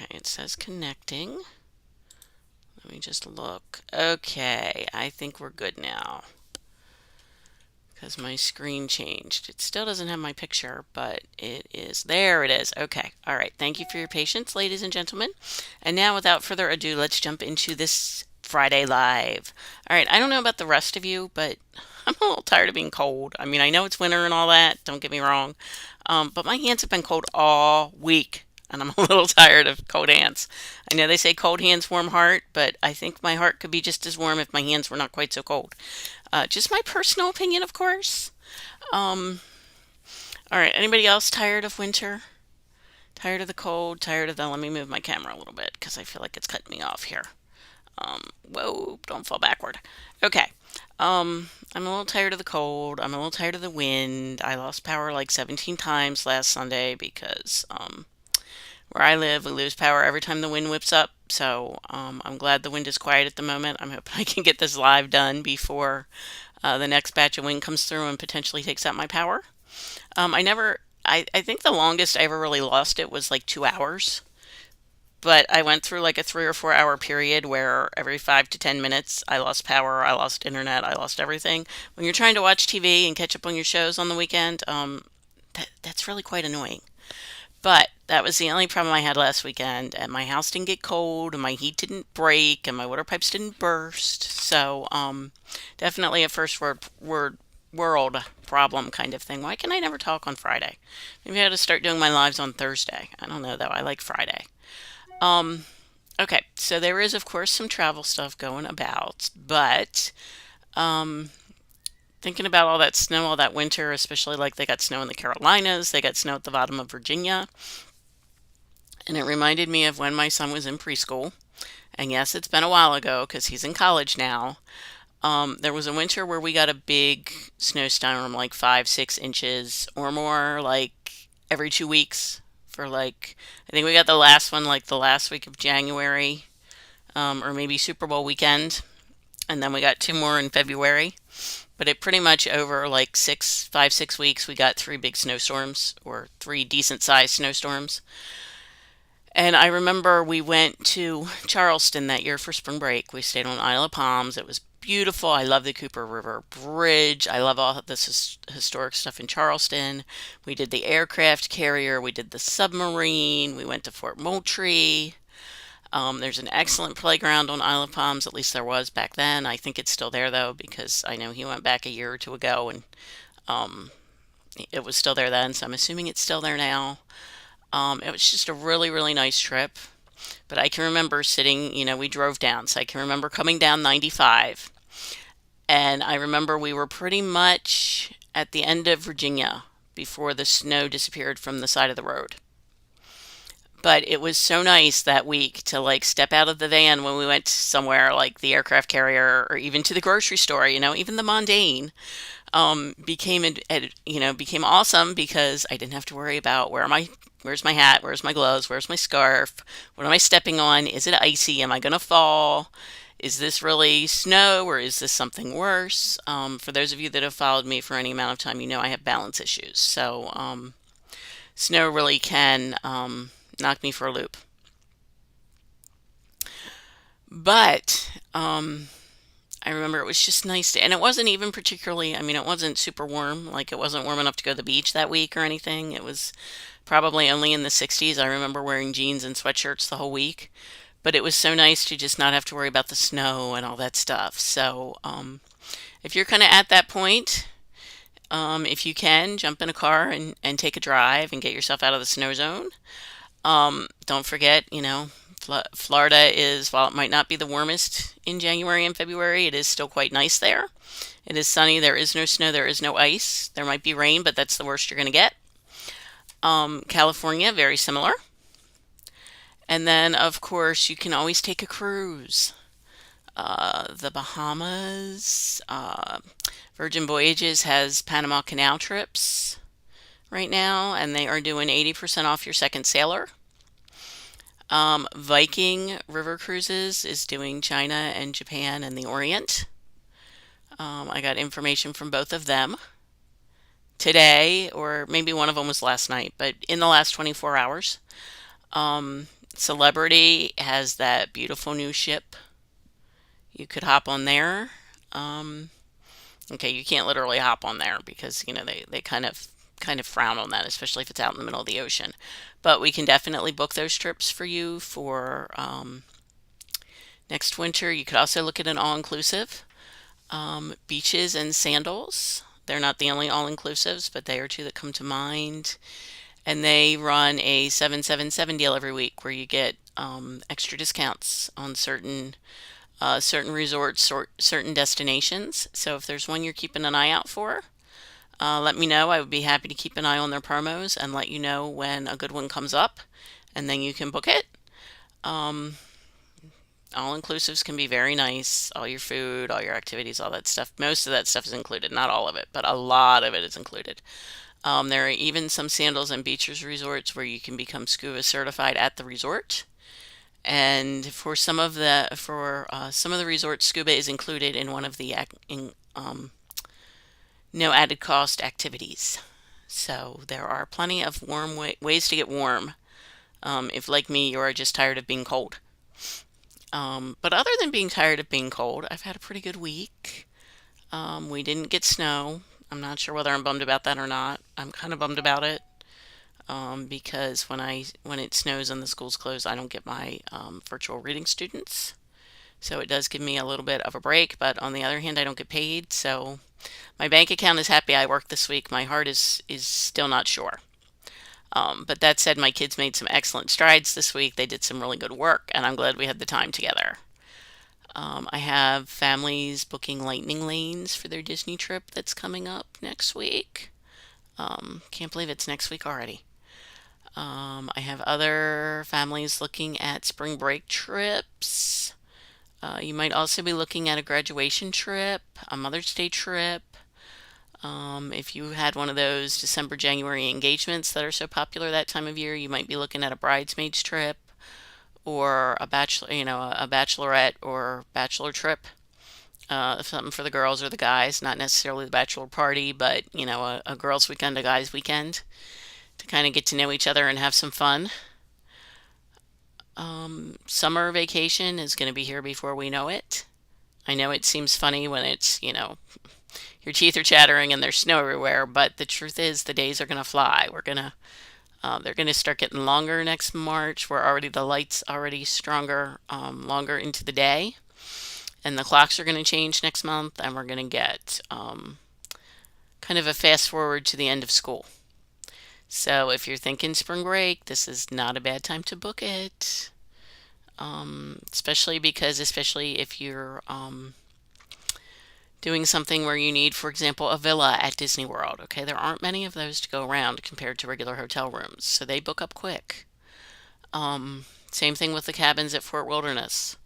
Okay, it says connecting. Let me just look. Okay, I think we're good now because my screen changed. It still doesn't have my picture, but it is. There it is. Okay. All right. Thank you for your patience, ladies and gentlemen. And now, without further ado, let's jump into this Friday Live. All right. I don't know about the rest of you, but I'm a little tired of being cold. I mean, I know it's winter and all that. Don't get me wrong. But my hands have been cold all week. And I'm a little tired of cold hands. I know they say cold hands, warm heart, but I think my heart could be just as warm if my hands were not quite so cold. Just my personal opinion, of course. Um, all right. Anybody else tired of winter? Tired of the cold? Tired of the? Let me move my camera a little bit because I feel like it's cutting me off here. Whoa! Don't fall backward. Okay. I'm a little tired of the cold. I'm a little tired of the wind. I lost power like 17 times last Sunday because where I live, we lose power every time the wind whips up. So I'm glad the wind is quiet at the moment. I'm hoping I can get this live done before the next batch of wind comes through and potentially takes out my power. I think the longest I ever really lost it was like 2 hours. But I went through like a 3 or 4 hour period where every 5 to 10 minutes I lost power, I lost internet, I lost everything. When you're trying to watch TV and catch up on your shows on the weekend, that's really quite annoying. But that was the only problem I had last weekend, and my house didn't get cold, and my heat didn't break, and my water pipes didn't burst. So, definitely a world problem kind of thing. Why can I never talk on Friday? Maybe I ought to start doing my lives on Thursday. I don't know though. I like Friday. Um, okay, so there is of course some travel stuff going about, but um, thinking about all that snow, all that winter, especially like they got snow in the Carolinas, they got snow at the bottom of Virginia. And it reminded me of when my son was in preschool. And yes, it's been a while ago because he's in college now. There was a winter where we got a big snowstorm, like 5, 6 inches or more, like every 2 weeks. For like, I think we got the last one like the last week of January, or maybe Super Bowl weekend. And then we got two more in February. But it pretty much over like 6 weeks, we got three big snowstorms or three decent sized snowstorms. And I remember we went to Charleston that year for spring break. We stayed on Isle of Palms. It was beautiful. I love the Cooper River Bridge. I love all this historic stuff in Charleston. We did the aircraft carrier. We did the submarine. We went to Fort Moultrie. There's an excellent playground on Isle of Palms. At least there was back then. I think it's still there though because I know he went back a year or two ago and um, it was still there then. So I'm assuming it's still there now. It was just a really, really nice trip. But I can remember sitting, we drove down, so I can remember coming down 95. And I remember we were pretty much at the end of Virginia before the snow disappeared from the side of the road. But it was so nice that week to like step out of the van when we went somewhere like the aircraft carrier or even to the grocery store, even the mundane became awesome because I didn't have to worry about where's my hat, where's my gloves, where's my scarf, what am I stepping on, is it icy, am I gonna fall, is this really snow or is this something worse? For those of you that have followed me for any amount of time, you know I have balance issues, so snow really can knock me for a loop. But I remember it was just nice and it wasn't even particularly, I mean, it wasn't super warm. Like, it wasn't warm enough to go to the beach that week or anything. It was probably only in the 60s. I remember wearing jeans and sweatshirts the whole week. But it was so nice to just not have to worry about the snow and all that stuff. So, if you're kind of at that point, if you can, jump in a car and take a drive and get yourself out of the snow zone. Don't forget, Florida is, while it might not be the warmest in January and February, it is still quite nice there. It is sunny, there is no snow, there is no ice. There might be rain, but that's the worst you're going to get. California, very similar. And then, of course, you can always take a cruise. The Bahamas, Virgin Voyages has Panama Canal trips right now, and they are doing 80% off your second sailor. Viking River Cruises is doing China and Japan and the Orient. I got information from both of them today, or maybe one of them was last night, but in the last 24 hours. Celebrity has that beautiful new ship. You could hop on there. Um, okay, you can't literally hop on there because they kind of frown on that, especially if it's out in the middle of the ocean. But we can definitely book those trips for you for next winter. You could also look at an all-inclusive. Beaches and sandals. They're not the only all-inclusives, but they are two that come to mind. And they run a 777 deal every week where you get extra discounts on certain resorts or certain destinations. So if there's one you're keeping an eye out for, let me know. I would be happy to keep an eye on their promos and let you know when a good one comes up, and then you can book it. Um, all inclusives can be very nice. All your food, all your activities, all that stuff. Most of that stuff is included. Not all of it, but a lot of it is included. There are even some sandals and beaches resorts where you can become scuba certified at the resort. And for some of the resorts, scuba is included in one of the no added cost activities. So there are plenty of ways to get warm. If, like me, you are just tired of being cold. But other than being tired of being cold, I've had a pretty good week. We didn't get snow. I'm not sure whether I'm bummed about that or not. I'm kind of bummed about it because when it snows and the school's closed, I don't get my virtual reading students. So it does give me a little bit of a break. But on the other hand, I don't get paid. So my bank account is happy I worked this week. My heart is still not sure. But that said, my kids made some excellent strides this week. They did some really good work, and I'm glad we had the time together. I have families booking lightning lanes for their Disney trip that's coming up next week. Can't believe it's next week already. I have other families looking at spring break trips. You might also be looking at a graduation trip, a Mother's Day trip. If you had one of those December, January engagements that are so popular that time of year, you might be looking at a bridesmaids trip or a bachelorette or bachelor trip. Something for the girls or the guys, not necessarily the bachelor party, but a girls' weekend, a guys' weekend to kind of get to know each other and have some fun. Summer vacation is going to be here before we know it. I know it seems funny when your teeth are chattering and there's snow everywhere, but the truth is the days are going to fly. They're going to start getting longer next March. The lights already stronger, longer into the day, and the clocks are going to change next month, and we're going to get kind of a fast forward to the end of school. So if you're thinking spring break, this is not a bad time to book it. Especially if you're doing something where you need, for example, a villa at Disney World. Okay, there aren't many of those to go around compared to regular hotel rooms, so they book up quick. Same thing with the cabins at Fort Wilderness.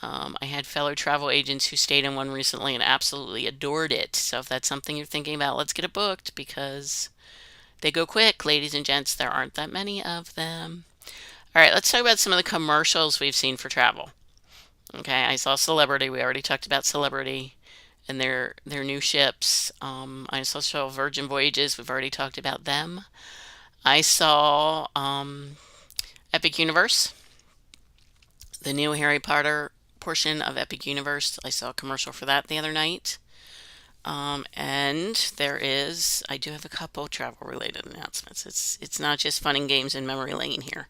I had fellow travel agents who stayed in one recently and absolutely adored it. So if that's something you're thinking about, let's get it booked because they go quick, ladies and gents. There aren't that many of them. All right, let's talk about some of the commercials we've seen for travel. Okay, I saw Celebrity. We already talked about Celebrity and their new ships. I also saw Virgin Voyages. We've already talked about them. I saw Epic Universe, the new Harry Potter portion of Epic Universe. I saw a commercial for that the other night. And I do have a couple travel related announcements. It's not just fun and games in memory lane here.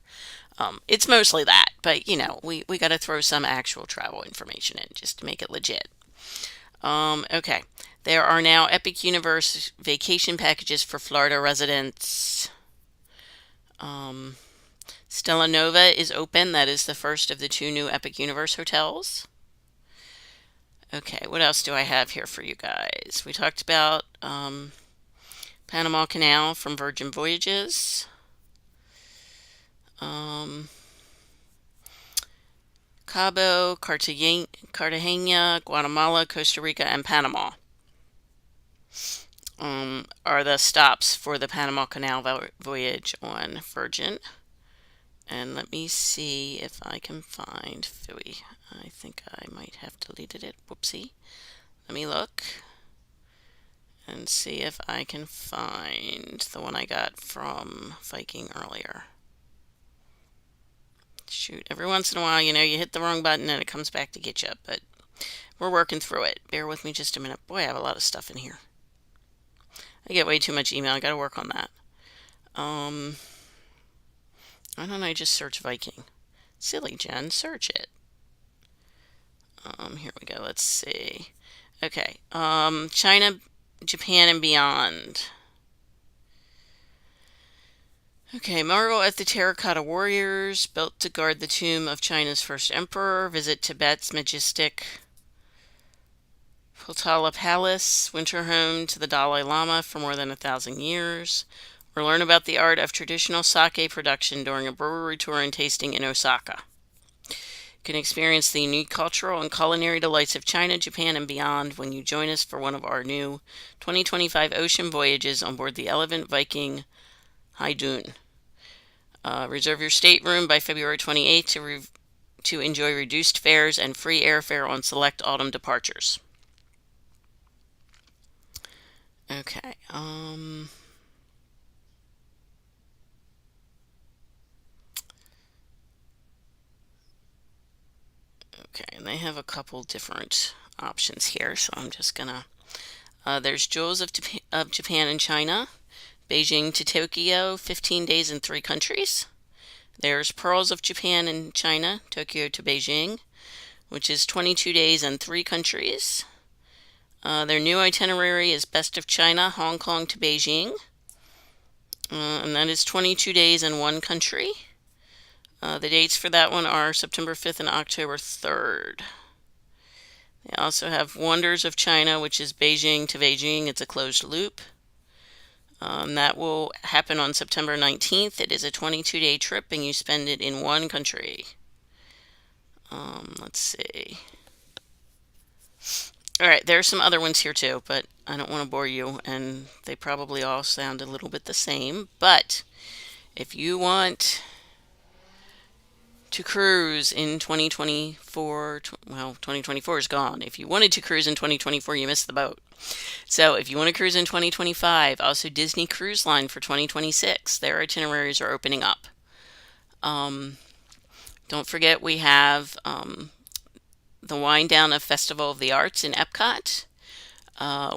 It's mostly that, but we got to throw some actual travel information in just to make it legit. Okay. There are now Epic Universe vacation packages for Florida residents. Stella Nova is open. That is the first of the two new Epic Universe hotels. Okay, what else do I have here for you guys? We talked about Panama Canal from Virgin Voyages. Cabo, Cartagena, Guatemala, Costa Rica, and Panama are the stops for the Panama Canal voyage on Virgin. And let me see if I can find Philly. I think I might have deleted it. Whoopsie. Let me look and see if I can find the one I got from Viking earlier. Shoot, every once in a while, you know, you hit the wrong button and it comes back to get you, but we're working through it. Bear with me just a minute. Boy, I have a lot of stuff in here. I get way too much email. I got to work on that. Why don't I just search Viking? Silly Jen, search it. Here we go. Let's see. Okay. China, Japan, and beyond. Okay, marvel at the terracotta warriors built to guard the tomb of China's first emperor. Visit Tibet's majestic Potala Palace, winter home to the Dalai Lama for more than 1,000 years. Or learn about the art of traditional sake production during a brewery tour and tasting in Osaka. You can experience the unique cultural and culinary delights of China, Japan, and beyond when you join us for one of our new 2025 ocean voyages on board the Elephant Viking Haidun. Reserve your stateroom by February 28th to enjoy reduced fares and free airfare on select autumn departures. Okay. Okay, and they have a couple different options here, so I'm just gonna. There's Jewels of Japan and China, Beijing to Tokyo, 15 days in 3 countries. There's Pearls of Japan and China, Tokyo to Beijing, which is 22 days and 3 countries. Their new itinerary is Best of China, Hong Kong to Beijing, and that is 22 days in 1 country. The dates for that one are September 5th and October 3rd. They also have Wonders of China, which is Beijing to Beijing. It's a closed loop. That will happen on September 19th. It is a 22-day trip, and you spend it in 1 country. Let's see. All right, there are some other ones here too, but I don't want to bore you, and they probably all sound a little bit the same. But if you want to cruise in 2024, well, 2024 is gone. If you wanted to cruise in 2024, you missed the boat. So if you want to cruise in 2025, also Disney Cruise Line for 2026, their itineraries are opening up. Don't forget we have the wind down of Festival of the Arts in Epcot.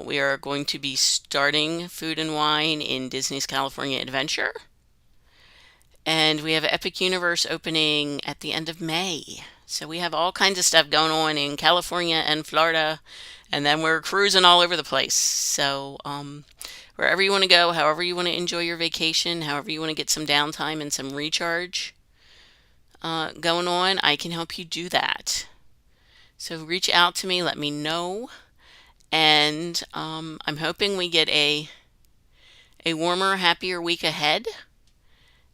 We are going to be starting Food and Wine in Disney's California Adventure. And we have Epic Universe opening at the end of May. So we have all kinds of stuff going on in California and Florida. And then we're cruising all over the place. So wherever you want to go, however you want to enjoy your vacation, however you want to get some downtime and some recharge going on, I can help you do that. So reach out to me, let me know. And I'm hoping we get a warmer, happier week ahead.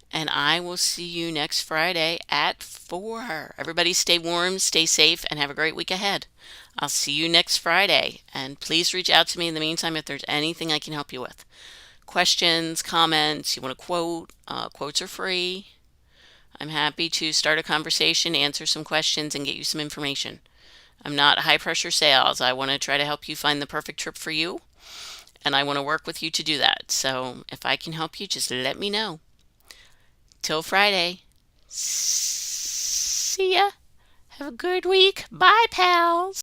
And I will see you next Friday at 4. Everybody stay warm, stay safe, and have a great week ahead. I'll see you next Friday. And please reach out to me in the meantime if there's anything I can help you with. Questions, comments, you want a quote, quotes are free. I'm happy to start a conversation, answer some questions, and get you some information. I'm not high pressure sales. I want to try to help you find the perfect trip for you. And I want to work with you to do that. So if I can help you, just let me know. Till Friday. See ya. Have a good week. Bye, pals.